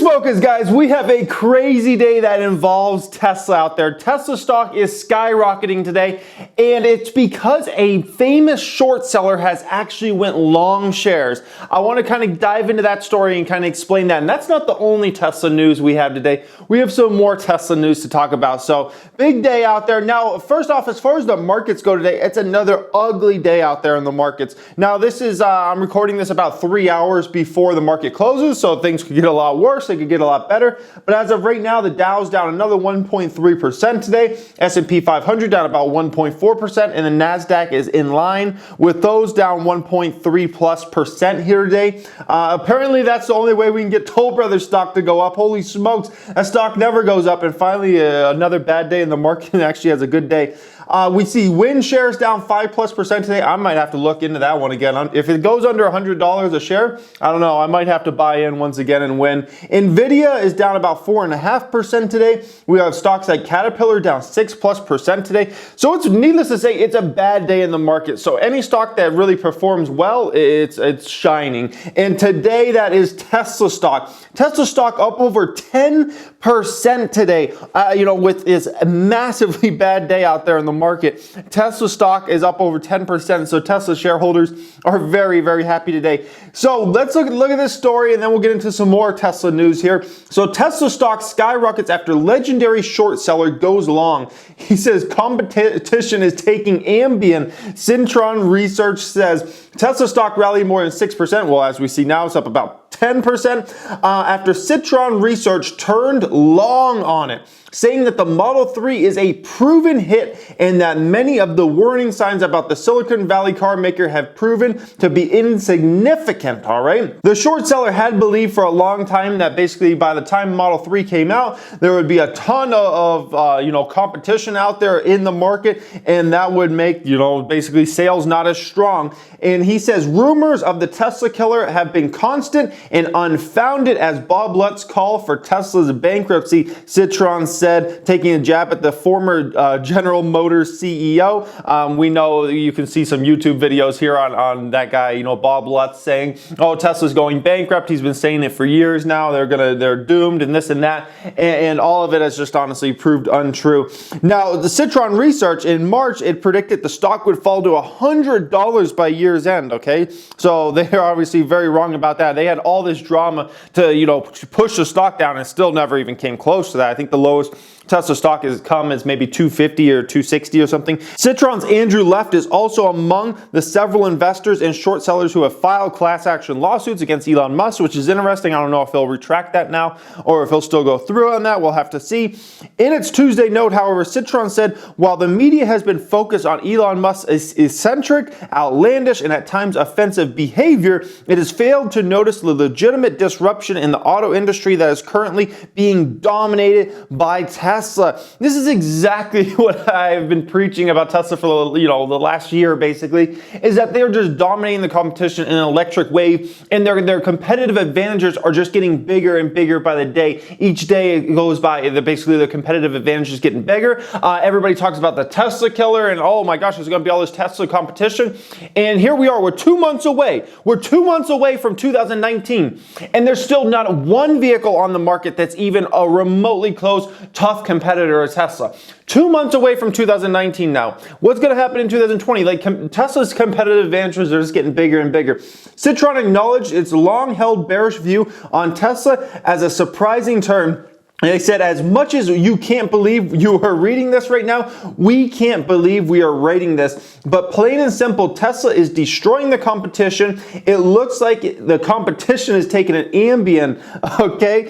Focus, guys. We have a crazy day that involves Tesla out there. Tesla stock is skyrocketing today, and it's because a famous short seller has actually went long shares. I want to kind of dive into that story and kind of explain that. And that's not the only Tesla news we have today. We have some more Tesla news to talk about. So big day out there. Now, first off, as far as the markets go today, it's another ugly day out there in the markets. Now, this is, I'm recording this about 3 hours before the market closes, so things could get a lot worse. They could get a lot better. But as of right now, the Dow's down another 1.3% today. S&P 500 down about 1.4%, and the Nasdaq is in line with those, down 1.3+% here today. Apparently, that's the only way we can get Toll Brothers stock to go up. Holy smokes, that stock never goes up. And finally, another bad day in the market actually has a good day. We see Win shares down 5+% today. I might have to look into that one again. If it goes under $100 a share, I don't know. I might have to buy in once again and Win. Nvidia is down about 4.5% today. We have stocks like Caterpillar down 6+% today. So it's needless to say, it's a bad day in the market. So any stock that really performs well, it's shining. And today that is Tesla stock. Tesla stock up over 10% today. With this massively bad day out there in the market, Tesla stock is up over 10%. So Tesla shareholders are very, very happy today. So let's look at this story, and then we'll get into some more Tesla news here. So Tesla stock skyrockets after legendary short seller goes long. He says competition is taking Ambien. Citron research says Tesla stock rallied more than 6%. Well, as we see now, it's up about 10% after Citron research turned long on it, saying that the Model 3 is a proven hit and that many of the warning signs about the Silicon Valley car maker have proven to be insignificant, all right? The short seller had believed for a long time that basically by the time Model 3 came out, there would be a ton of competition out there in the market, and that would make, basically sales not as strong. And he says rumors of the Tesla killer have been constant and unfounded as Bob Lutz's call for Tesla's bankruptcy, Citron said, taking a jab at the former General Motors CEO. We know you can see some YouTube videos here on that guy, Bob Lutz, saying, "Oh, Tesla's going bankrupt." He's been saying it for years now. They're doomed and this and that, and all of it has just honestly proved untrue. Now, the Citron research in March, it predicted the stock would fall to $100 by year's end. Okay, so they are obviously very wrong about that. They had all this drama to push the stock down, and still never even came close to that. I think the lowest Tesla stock has come as maybe 250 or 260 or something. Citron's Andrew Left is also among the several investors and short sellers who have filed class action lawsuits against Elon Musk, which is interesting. I don't know if he'll retract that now or if he'll still go through on that. We'll have to see. In its Tuesday note, however, Citron said, while the media has been focused on Elon Musk's eccentric, outlandish, and at times offensive behavior, it has failed to notice the legitimate disruption in the auto industry that is currently being dominated by Tesla. This is exactly what I've been preaching about Tesla for the last year, basically, is that they're just dominating the competition in an electric wave, and their competitive advantages are just getting bigger and bigger by the day. Each day it goes by, basically the competitive advantage is getting bigger. Everybody talks about the Tesla killer, and oh my gosh, there's going to be all this Tesla competition. And here we are, we're 2 months away. We're 2 months away from 2019, and there's still not one vehicle on the market that's even a remotely close, tough competitor as Tesla. 2 months away from 2019 now. What's going to happen in 2020? Tesla's competitive advantages are just getting bigger and bigger. Citron acknowledged its long-held bearish view on Tesla as a surprising turn. They said, as much as you can't believe you are reading this right now, we can't believe we are writing this. But plain and simple, Tesla is destroying the competition. It looks like the competition is taking an Ambien, okay?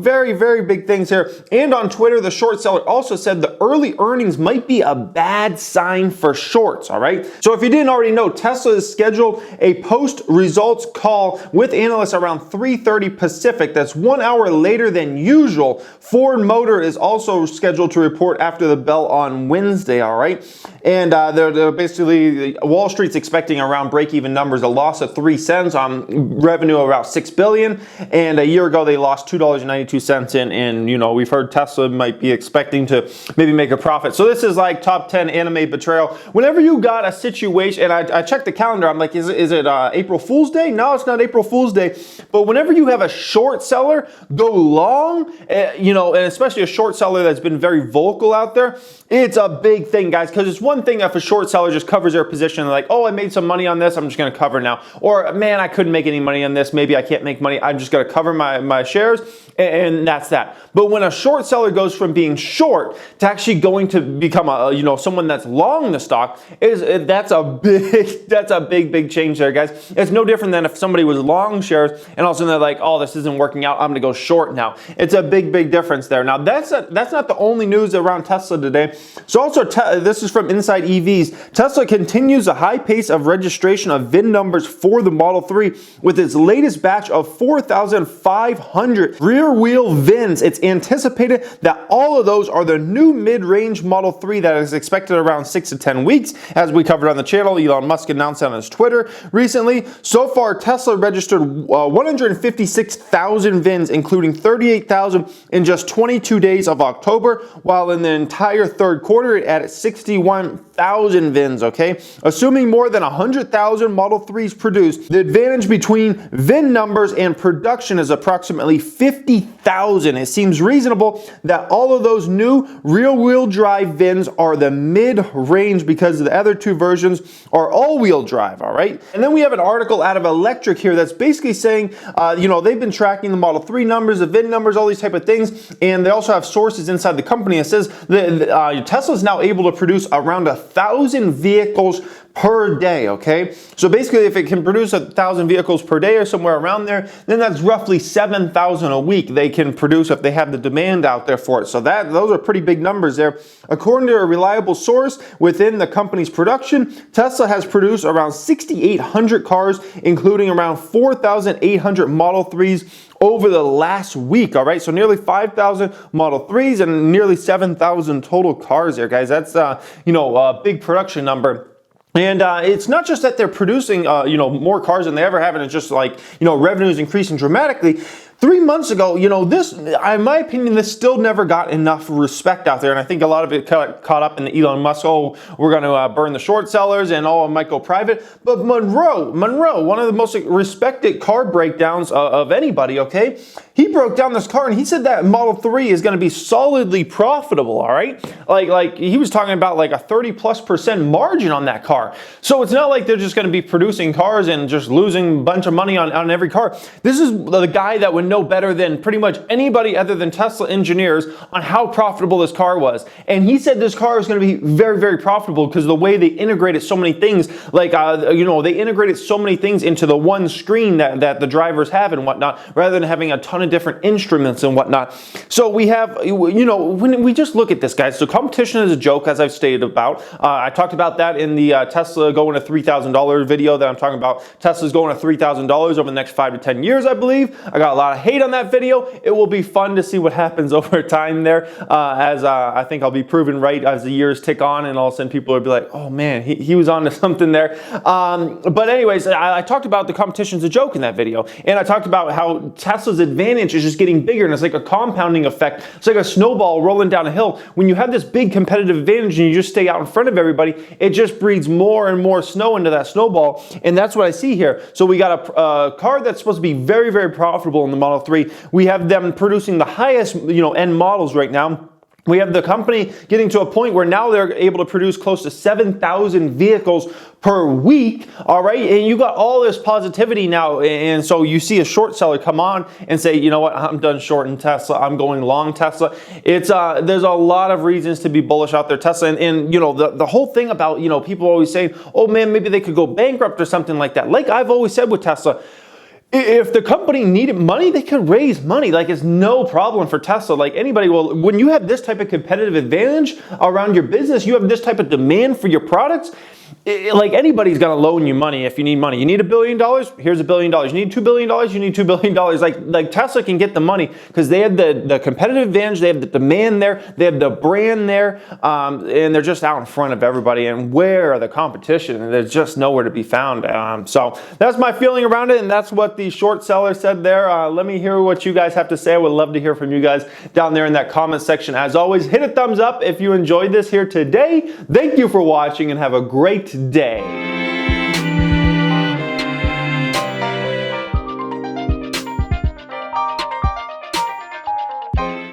Very, very big things here. And on Twitter, the short seller also said the early earnings might be a bad sign for shorts, all right? So if you didn't already know, Tesla has scheduled a post-results call with analysts around 3:30 Pacific. That's 1 hour later than usual. usual. Ford Motor is also scheduled to report after the bell on Wednesday, all right? And they're basically, Wall Street's expecting around break-even numbers, a loss of 3 cents on revenue of about $6 billion. And a year ago, they lost $2.92 and you know, we've heard Tesla might be expecting to maybe make a profit. So this is like top 10 anime betrayal. Whenever you got a situation, and I checked the calendar, I'm like, is it April Fool's Day? No, it's not April Fool's Day. But whenever you have a short seller go long, you know, and especially a short seller that's been very vocal out there, it's a big thing, guys, because it's one thing if a short seller just covers their position, like, oh, I made some money on this, I'm just going to cover now. Or, man, I couldn't make any money on this, maybe I can't make money, I'm just going to cover my shares, and that's that. But when a short seller goes from being short to actually going to become a, you know, someone that's long the stock, that's a big change there, guys. It's no different than if somebody was long shares and all of a sudden they're like, oh, this isn't working out, I'm going to go short now. It's a big difference there. Now, that's not the only news around Tesla today. So also, this is from Inside EVs. Tesla continues a high pace of registration of VIN numbers for the Model 3 with its latest batch of 4,500 rear-wheel VINs. It's anticipated that all of those are the new mid-range Model 3 that is expected around 6 to 10 weeks. As we covered on the channel, Elon Musk announced on his Twitter recently. So far, Tesla registered 156,000 VINs, including 38,000 in just 22 days of October, while in the entire third quarter, it added 61,000 VINs, okay? Assuming more than 100,000 Model 3s produced, the advantage between VIN numbers and production is approximately 50,000. It seems reasonable that all of those new rear-wheel drive VINs are the mid-range because the other two versions are all-wheel drive, all right? And then we have an article out of Electric here that's basically saying, you know, they've been tracking the Model 3 numbers, the VIN numbers, all these type of things, and they also have sources inside the company that says that Tesla is now able to produce around 1,000 vehicles per day, okay? So basically, if it can produce 1,000 vehicles per day or somewhere around there, then that's roughly 7,000 a week they can produce if they have the demand out there for it. So those are pretty big numbers there. According to a reliable source within the company's production, Tesla has produced around 6,800 cars, including around 4,800 Model 3s over the last week, all right? So nearly 5,000 Model 3s and nearly 7,000 total cars there, guys. That's, you know, a big production number. And it's not just that they're producing, you know, more cars than they ever have, and it's just like, you know, revenue is increasing dramatically. 3 months ago, you know, this, in my opinion, this still never got enough respect out there. And I think a lot of it caught up in the Elon Musk, oh, we're going to burn the short sellers and oh, it might go private. But Monroe, one of the most respected car breakdowns of anybody, okay? He broke down this car and he said that Model 3 is going to be solidly profitable, all right? Like he was talking about like a 30+% margin on that car. So it's not like they're just going to be producing cars and just losing a bunch of money on every car. This is the guy that would know better than pretty much anybody other than Tesla engineers on how profitable this car was. And he said this car is going to be very profitable because the way they integrated so many things, like, you know, they integrated so many things into the one screen that the drivers have and whatnot, rather than having a ton of different instruments and whatnot. So we have, you know, when we just look at this, guys, so competition is a joke, as I've stated about. I talked about that in the Tesla going to $3,000 video that I'm talking about. Tesla's going to $3,000 over the next 5 to 10 years, I believe. I got a lot of hate on that video. It will be fun to see what happens over time there, as I think I'll be proven right as the years tick on, and all of a sudden people will be like, oh man, he was on to something there. But anyways, I talked about the competition's a joke in that video, and I talked about how Tesla's advantage is just getting bigger, and it's like a compounding effect. It's like a snowball rolling down a hill. When you have this big competitive advantage and you just stay out in front of everybody, it just breeds more and more snow into that snowball, and that's what I see here. So we got a car that's supposed to be very profitable in the Model 3. We have them producing the highest, you know, end models right now. We have the company getting to a point where now they're able to produce close to 7,000 vehicles per week, all right? And you got all this positivity now, and so you see a short seller come on and say, you know what, I'm done shorting Tesla, I'm going long Tesla. It's there's a lot of reasons to be bullish out there, Tesla, and you know, the whole thing about, you know, people always saying, oh man, maybe they could go bankrupt or something like that. Like I've always said with Tesla, if the company needed money, they could raise money. Like, it's no problem for Tesla. Like, anybody will, when you have this type of competitive advantage around your business, you have this type of demand for your products, like anybody's gonna loan you money if you need money. You need $1 billion, here's $1 billion. You need $2 billion, you need $2 billion. Like Tesla can get the money because they have the competitive advantage, they have the demand there, they have the brand there, and they're just out in front of everybody. And where are the competition? There's just nowhere to be found. So that's my feeling around it, and that's what the short seller said there. Let me hear what you guys have to say. I would love to hear from you guys down there in that comment section. As always, hit a thumbs up if you enjoyed this here today. Thank you for watching and have a great day.